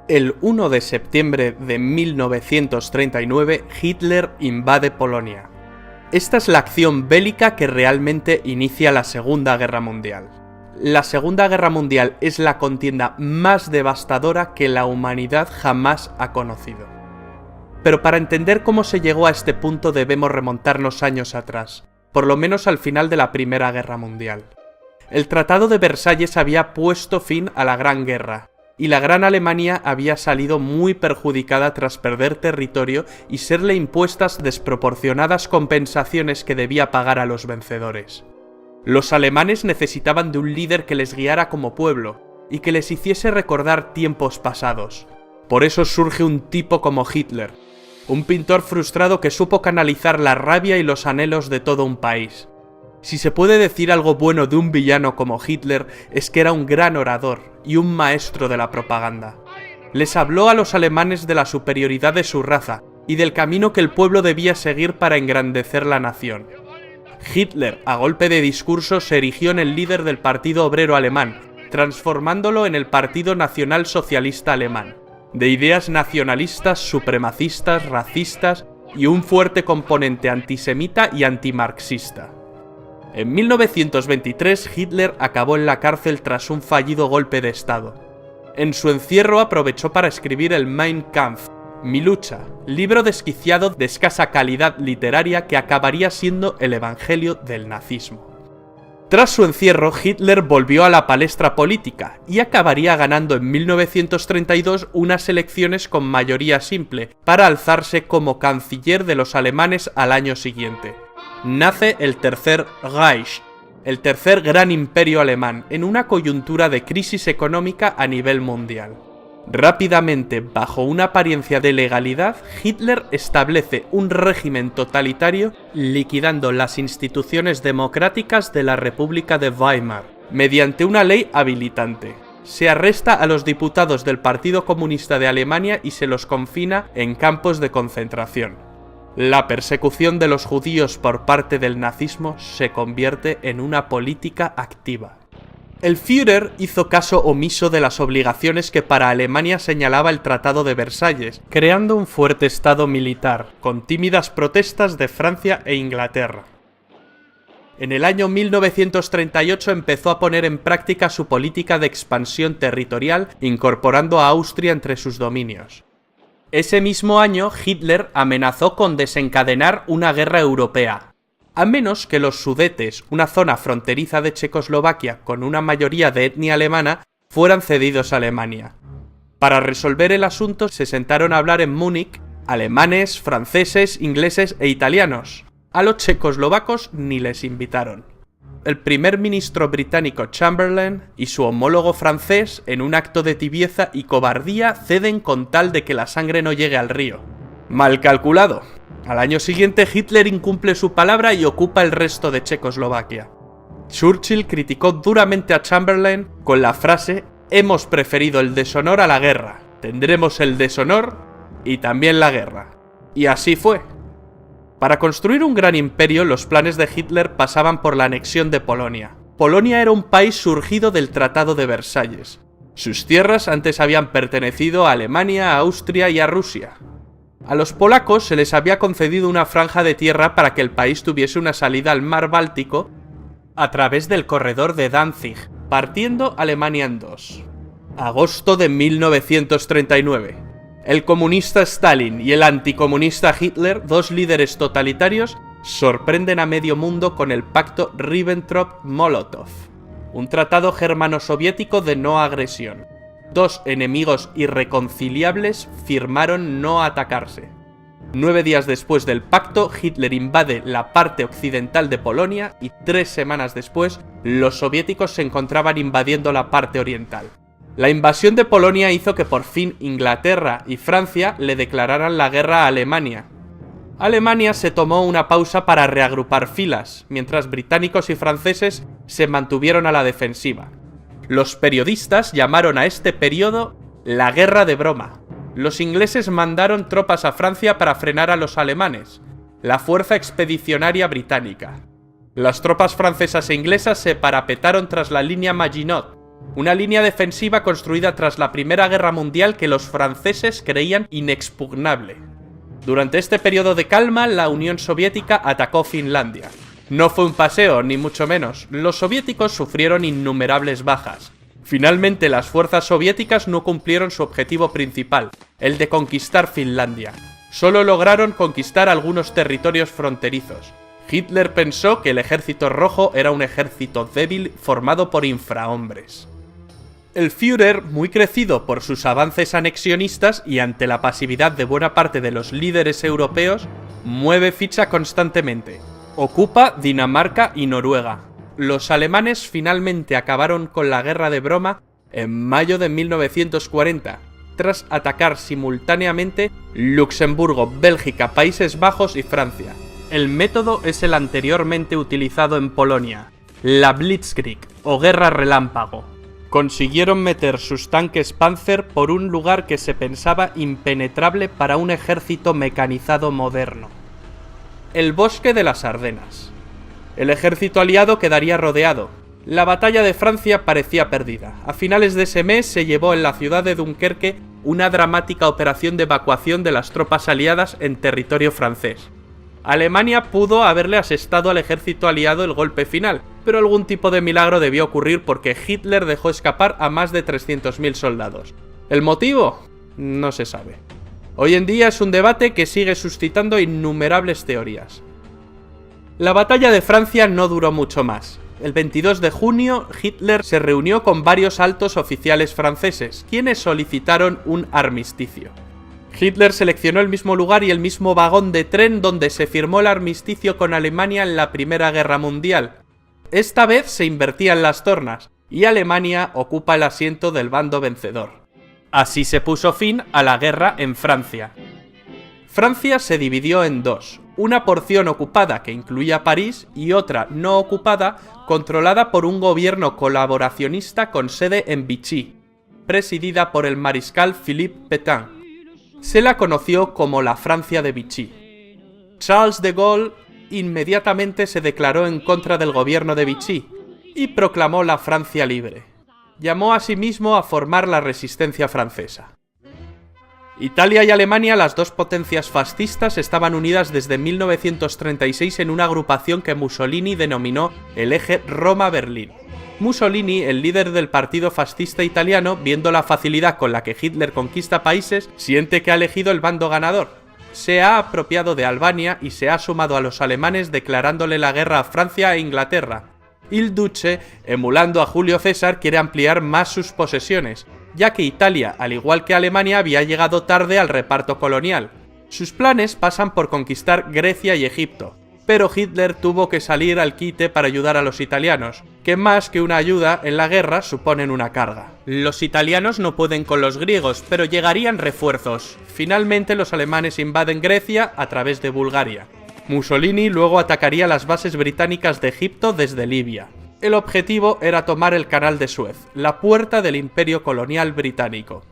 El 1 de septiembre de 1939, Hitler invade Polonia. Esta es la acción bélica que realmente inicia la Segunda Guerra Mundial. La Segunda Guerra Mundial es la contienda más devastadora que la humanidad jamás ha conocido. Pero para entender cómo se llegó a este punto debemos remontarnos años atrás, por lo menos al final de la Primera Guerra Mundial. El Tratado de Versalles había puesto fin a la Gran Guerra, y la Gran Alemania había salido muy perjudicada tras perder territorio y serle impuestas desproporcionadas compensaciones que debía pagar a los vencedores. Los alemanes necesitaban de un líder que les guiara como pueblo y que les hiciese recordar tiempos pasados. Por eso surge un tipo como Hitler, un pintor frustrado que supo canalizar la rabia y los anhelos de todo un país. Si se puede decir algo bueno de un villano como Hitler, es que era un gran orador y un maestro de la propaganda. Les habló a los alemanes de la superioridad de su raza y del camino que el pueblo debía seguir para engrandecer la nación. Hitler, a golpe de discurso, se erigió en el líder del Partido Obrero Alemán, transformándolo en el Partido Nacional Socialista Alemán, de ideas nacionalistas, supremacistas, racistas y un fuerte componente antisemita y antimarxista. En 1923, Hitler acabó en la cárcel tras un fallido golpe de Estado. En su encierro aprovechó para escribir el Mein Kampf, Mi lucha, libro desquiciado de escasa calidad literaria que acabaría siendo el evangelio del nazismo. Tras su encierro, Hitler volvió a la palestra política y acabaría ganando en 1932 unas elecciones con mayoría simple para alzarse como canciller de los alemanes al año siguiente. Nace el Tercer Reich, el tercer gran imperio alemán, en una coyuntura de crisis económica a nivel mundial. Rápidamente, bajo una apariencia de legalidad, Hitler establece un régimen totalitario liquidando las instituciones democráticas de la República de Weimar, mediante una ley habilitante. Se arresta a los diputados del Partido Comunista de Alemania y se los confina en campos de concentración. La persecución de los judíos por parte del nazismo se convierte en una política activa. El Führer hizo caso omiso de las obligaciones que para Alemania señalaba el Tratado de Versalles, creando un fuerte estado militar, con tímidas protestas de Francia e Inglaterra. En el año 1938 empezó a poner en práctica su política de expansión territorial, incorporando a Austria entre sus dominios. Ese mismo año, Hitler amenazó con desencadenar una guerra europea, a menos que los Sudetes, una zona fronteriza de Checoslovaquia con una mayoría de etnia alemana, fueran cedidos a Alemania. Para resolver el asunto se sentaron a hablar en Múnich alemanes, franceses, ingleses e italianos. A los checoslovacos ni les invitaron. El primer ministro británico Chamberlain y su homólogo francés, en un acto de tibieza y cobardía, ceden con tal de que la sangre no llegue al río. Mal calculado. Al año siguiente Hitler incumple su palabra y ocupa el resto de Checoslovaquia. Churchill criticó duramente a Chamberlain con la frase «Hemos preferido el deshonor a la guerra, tendremos el deshonor y también la guerra». Y así fue. Para construir un gran imperio, los planes de Hitler pasaban por la anexión de Polonia. Polonia era un país surgido del Tratado de Versalles. Sus tierras antes habían pertenecido a Alemania, a Austria y a Rusia. A los polacos se les había concedido una franja de tierra para que el país tuviese una salida al mar Báltico a través del corredor de Danzig, partiendo Alemania en dos. Agosto de 1939. El comunista Stalin y el anticomunista Hitler, dos líderes totalitarios, sorprenden a medio mundo con el pacto Ribbentrop-Molotov, un tratado germano-soviético de no agresión. Dos enemigos irreconciliables firmaron no atacarse. 9 días después del pacto, Hitler invade la parte occidental de Polonia y 3 semanas después, los soviéticos se encontraban invadiendo la parte oriental. La invasión de Polonia hizo que por fin Inglaterra y Francia le declararan la guerra a Alemania. Alemania se tomó una pausa para reagrupar filas, mientras británicos y franceses se mantuvieron a la defensiva. Los periodistas llamaron a este periodo la Guerra de Broma. Los ingleses mandaron tropas a Francia para frenar a los alemanes, la Fuerza Expedicionaria Británica. Las tropas francesas e inglesas se parapetaron tras la línea Maginot, una línea defensiva construida tras la Primera Guerra Mundial que los franceses creían inexpugnable. Durante este periodo de calma, la Unión Soviética atacó Finlandia. No fue un paseo, ni mucho menos. Los soviéticos sufrieron innumerables bajas. Finalmente, las fuerzas soviéticas no cumplieron su objetivo principal, el de conquistar Finlandia. Solo lograron conquistar algunos territorios fronterizos. Hitler pensó que el Ejército Rojo era un ejército débil formado por infrahombres. El Führer, muy crecido por sus avances anexionistas y ante la pasividad de buena parte de los líderes europeos, mueve ficha constantemente. Ocupa Dinamarca y Noruega. Los alemanes finalmente acabaron con la guerra de broma en mayo de 1940, tras atacar simultáneamente Luxemburgo, Bélgica, Países Bajos y Francia. El método es el anteriormente utilizado en Polonia, la Blitzkrieg o Guerra Relámpago. Consiguieron meter sus tanques Panzer por un lugar que se pensaba impenetrable para un ejército mecanizado moderno. El bosque de las Ardenas. El ejército aliado quedaría rodeado. La batalla de Francia parecía perdida. A finales de ese mes se llevó en la ciudad de Dunkerque una dramática operación de evacuación de las tropas aliadas en territorio francés. Alemania pudo haberle asestado al ejército aliado el golpe final, pero algún tipo de milagro debió ocurrir porque Hitler dejó escapar a más de 300.000 soldados. ¿El motivo? No se sabe. Hoy en día es un debate que sigue suscitando innumerables teorías. La batalla de Francia no duró mucho más. El 22 de junio, Hitler se reunió con varios altos oficiales franceses, quienes solicitaron un armisticio. Hitler seleccionó el mismo lugar y el mismo vagón de tren donde se firmó el armisticio con Alemania en la Primera Guerra Mundial. Esta vez se invertían las tornas, y Alemania ocupa el asiento del bando vencedor. Así se puso fin a la guerra en Francia. Francia se dividió en dos, una porción ocupada que incluía París y otra no ocupada controlada por un gobierno colaboracionista con sede en Vichy, presidida por el mariscal Philippe Pétain. Se la conoció como la Francia de Vichy. Charles de Gaulle inmediatamente se declaró en contra del gobierno de Vichy y proclamó la Francia libre. Llamó asimismo a formar la resistencia francesa. Italia y Alemania, las dos potencias fascistas, estaban unidas desde 1936 en una agrupación que Mussolini denominó el eje Roma-Berlín. Mussolini, el líder del partido fascista italiano, viendo la facilidad con la que Hitler conquista países, siente que ha elegido el bando ganador. Se ha apropiado de Albania y se ha sumado a los alemanes declarándole la guerra a Francia e Inglaterra. Il Duce, emulando a Julio César, quiere ampliar más sus posesiones, ya que Italia, al igual que Alemania, había llegado tarde al reparto colonial. Sus planes pasan por conquistar Grecia y Egipto, pero Hitler tuvo que salir al quite para ayudar a los italianos, que más que una ayuda en la guerra suponen una carga. Los italianos no pueden con los griegos, pero llegarían refuerzos. Finalmente los alemanes invaden Grecia a través de Bulgaria. Mussolini luego atacaría las bases británicas de Egipto desde Libia. El objetivo era tomar el Canal de Suez, la puerta del imperio colonial británico.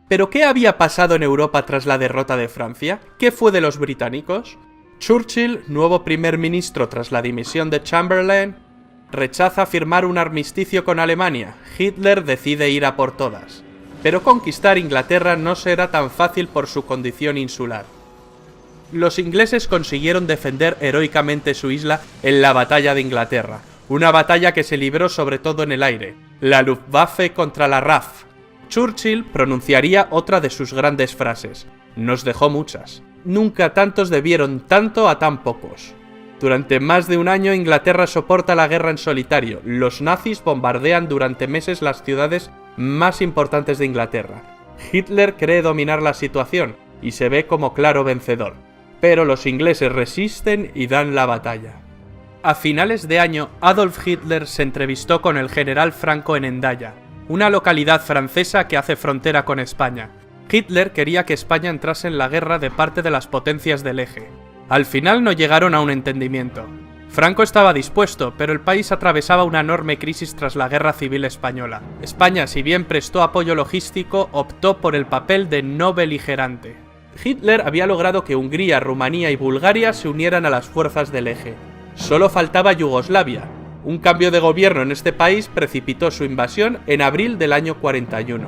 ¿Pero qué había pasado en Europa tras la derrota de Francia? ¿Qué fue de los británicos? Churchill, nuevo primer ministro tras la dimisión de Chamberlain, rechaza firmar un armisticio con Alemania. Hitler decide ir a por todas. Pero conquistar Inglaterra no será tan fácil por su condición insular. Los ingleses consiguieron defender heroicamente su isla en la batalla de Inglaterra, una batalla que se libró sobre todo en el aire, la Luftwaffe contra la RAF. Churchill pronunciaría otra de sus grandes frases: nos dejó muchas. Nunca tantos debieron tanto a tan pocos. Durante más de un año Inglaterra soporta la guerra en solitario. Los nazis bombardean durante meses las ciudades más importantes de Inglaterra. Hitler cree dominar la situación y se ve como claro vencedor, pero los ingleses resisten y dan la batalla. A finales de año, Adolf Hitler se entrevistó con el general Franco en Hendaya, una localidad francesa que hace frontera con España. Hitler quería que España entrase en la guerra de parte de las potencias del eje. Al final no llegaron a un entendimiento. Franco estaba dispuesto, pero el país atravesaba una enorme crisis tras la Guerra Civil Española. España, si bien prestó apoyo logístico, optó por el papel de no beligerante. Hitler había logrado que Hungría, Rumanía y Bulgaria se unieran a las fuerzas del eje. Solo faltaba Yugoslavia, Un cambio de gobierno en este país precipitó su invasión en abril del año 41.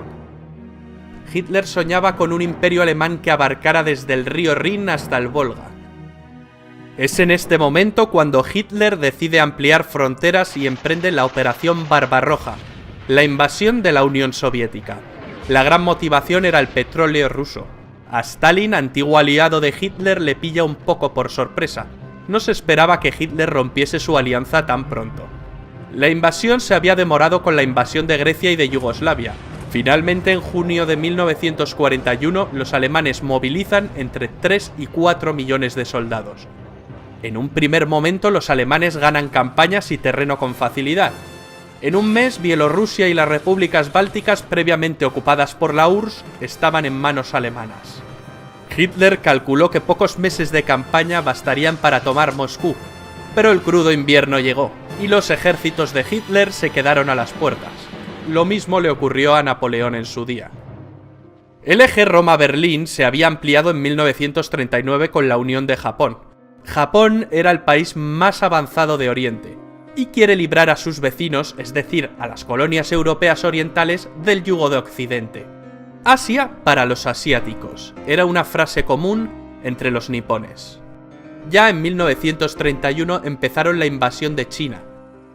Hitler soñaba con un imperio alemán que abarcara desde el río Rin hasta el Volga. Es en este momento cuando Hitler decide ampliar fronteras y emprende la Operación Barbarroja, la invasión de la Unión Soviética. La gran motivación era el petróleo ruso. A Stalin, antiguo aliado de Hitler, le pilla un poco por sorpresa. No se esperaba que Hitler rompiese su alianza tan pronto. La invasión se había demorado con la invasión de Grecia y de Yugoslavia. Finalmente, en junio de 1941, los alemanes movilizan entre 3 y 4 millones de soldados. En un primer momento, los alemanes ganan campañas y terreno con facilidad. En un mes, Bielorrusia y las repúblicas bálticas previamente ocupadas por la URSS estaban en manos alemanas. Hitler calculó que pocos meses de campaña bastarían para tomar Moscú, pero el crudo invierno llegó, y los ejércitos de Hitler se quedaron a las puertas. Lo mismo le ocurrió a Napoleón en su día. El eje Roma-Berlín se había ampliado en 1939 con la unión de Japón. Japón era el país más avanzado de Oriente, y quiere librar a sus vecinos, es decir, a las colonias europeas orientales, del yugo de Occidente. Asia para los asiáticos, era una frase común entre los nipones. Ya en 1931 empezaron la invasión de China,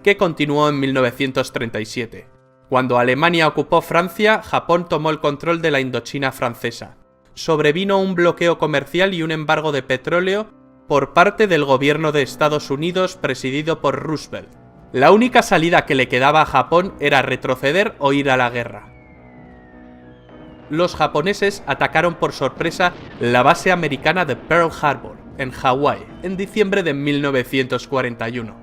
que continuó en 1937. Cuando Alemania ocupó Francia, Japón tomó el control de la Indochina francesa. Sobrevino un bloqueo comercial y un embargo de petróleo por parte del gobierno de Estados Unidos presidido por Roosevelt. La única salida que le quedaba a Japón era retroceder o ir a la guerra. Los japoneses atacaron por sorpresa la base americana de Pearl Harbor, en Hawái, en diciembre de 1941.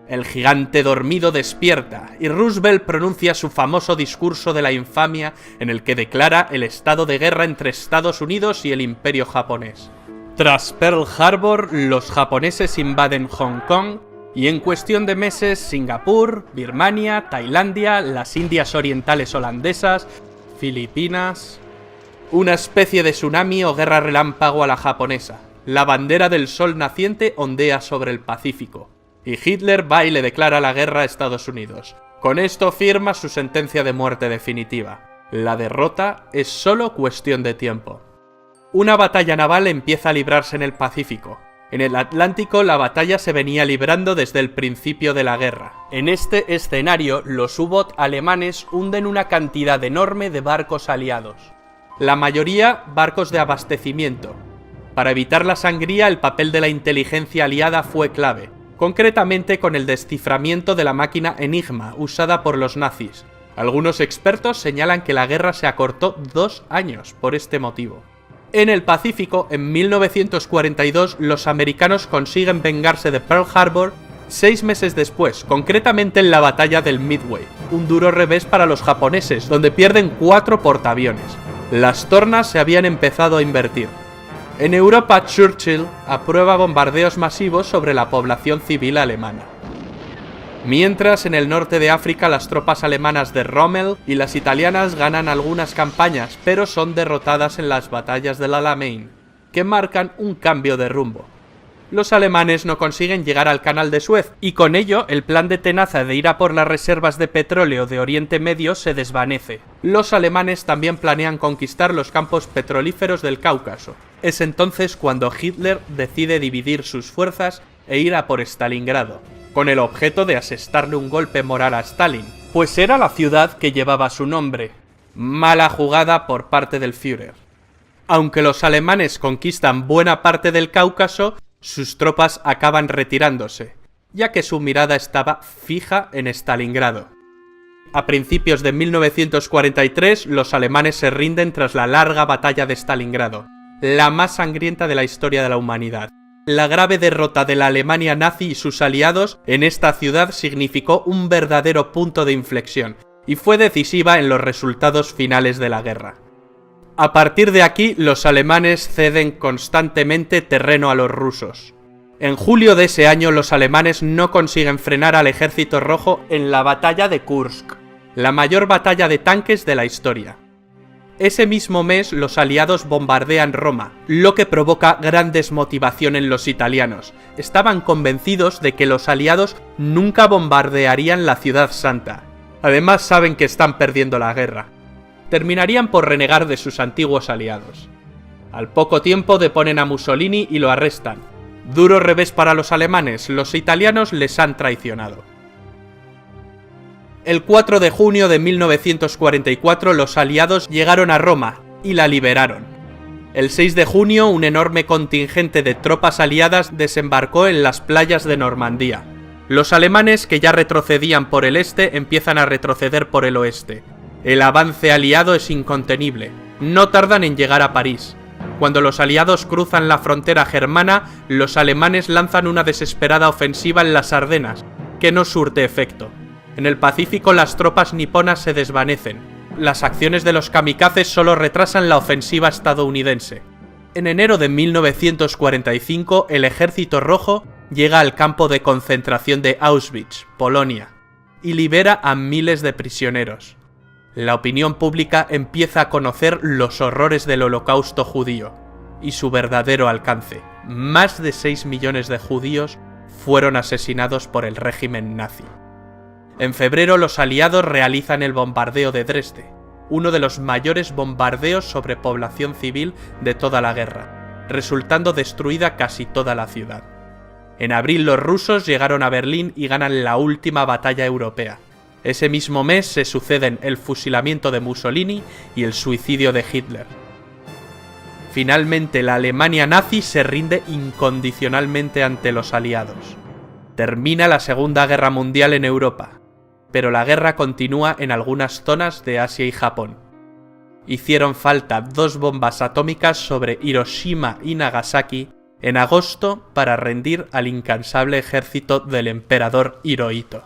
El gigante dormido despierta y Roosevelt pronuncia su famoso discurso de la infamia en el que declara el estado de guerra entre Estados Unidos y el Imperio japonés. Tras Pearl Harbor, los japoneses invaden Hong Kong y en cuestión de meses Singapur, Birmania, Tailandia, las Indias Orientales holandesas, Filipinas... Una especie de tsunami o guerra relámpago a la japonesa. La bandera del sol naciente ondea sobre el Pacífico. Y Hitler va y le declara la guerra a Estados Unidos. Con esto firma su sentencia de muerte definitiva. La derrota es solo cuestión de tiempo. Una batalla naval empieza a librarse en el Pacífico. En el Atlántico la batalla se venía librando desde el principio de la guerra. En este escenario, los U-Boot alemanes hunden una cantidad enorme de barcos aliados. La mayoría barcos de abastecimiento. Para evitar la sangría, el papel de la inteligencia aliada fue clave. Concretamente con el desciframiento de la máquina Enigma usada por los nazis. Algunos expertos señalan que la guerra se acortó 2 años por este motivo. En el Pacífico, en 1942, los americanos consiguen vengarse de Pearl Harbor 6 meses después, concretamente en la batalla del Midway, un duro revés para los japoneses, donde pierden 4 portaaviones. Las tornas se habían empezado a invertir. En Europa, Churchill aprueba bombardeos masivos sobre la población civil alemana. Mientras, en el norte de África, las tropas alemanas de Rommel y las italianas ganan algunas campañas, pero son derrotadas en las batallas del Alamein, que marcan un cambio de rumbo. Los alemanes no consiguen llegar al Canal de Suez, y con ello el plan de Tenaza de ir a por las reservas de petróleo de Oriente Medio se desvanece. Los alemanes también planean conquistar los campos petrolíferos del Cáucaso. Es entonces cuando Hitler decide dividir sus fuerzas e ir a por Stalingrado, con el objeto de asestarle un golpe moral a Stalin, pues era la ciudad que llevaba su nombre. Mala jugada por parte del Führer. Aunque los alemanes conquistan buena parte del Cáucaso, sus tropas acaban retirándose, ya que su mirada estaba fija en Stalingrado. A principios de 1943, los alemanes se rinden tras la larga batalla de Stalingrado, la más sangrienta de la historia de la humanidad. La grave derrota de la Alemania nazi y sus aliados en esta ciudad significó un verdadero punto de inflexión, y fue decisiva en los resultados finales de la guerra. A partir de aquí, los alemanes ceden constantemente terreno a los rusos. En julio de ese año, los alemanes no consiguen frenar al ejército rojo en la batalla de Kursk, la mayor batalla de tanques de la historia. Ese mismo mes los aliados bombardean Roma, lo que provoca gran desmotivación en los italianos. Estaban convencidos de que los aliados nunca bombardearían la ciudad santa. Además saben que están perdiendo la guerra. Terminarían por renegar de sus antiguos aliados. Al poco tiempo deponen a Mussolini y lo arrestan. Duro revés para los alemanes, los italianos les han traicionado. El 4 de junio de 1944 los aliados llegaron a Roma y la liberaron. El 6 de junio un enorme contingente de tropas aliadas desembarcó en las playas de Normandía. Los alemanes, que ya retrocedían por el este, empiezan a retroceder por el oeste. El avance aliado es incontenible. No tardan en llegar a París. Cuando los aliados cruzan la frontera germana, los alemanes lanzan una desesperada ofensiva en las Ardenas, que no surte efecto. En el Pacífico las tropas niponas se desvanecen. Las acciones de los kamikazes solo retrasan la ofensiva estadounidense. En enero de 1945, el Ejército Rojo llega al campo de concentración de Auschwitz, Polonia, y libera a miles de prisioneros. La opinión pública empieza a conocer los horrores del Holocausto judío y su verdadero alcance. Más de 6 millones de judíos fueron asesinados por el régimen nazi. En febrero los aliados realizan el bombardeo de Dresde, uno de los mayores bombardeos sobre población civil de toda la guerra, resultando destruida casi toda la ciudad. En abril los rusos llegaron a Berlín y ganan la última batalla europea. Ese mismo mes se suceden el fusilamiento de Mussolini y el suicidio de Hitler. Finalmente la Alemania nazi se rinde incondicionalmente ante los aliados. Termina la Segunda Guerra Mundial en Europa, pero la guerra continúa en algunas zonas de Asia y Japón. Hicieron falta 2 bombas atómicas sobre Hiroshima y Nagasaki en agosto para rendir al incansable ejército del emperador Hirohito.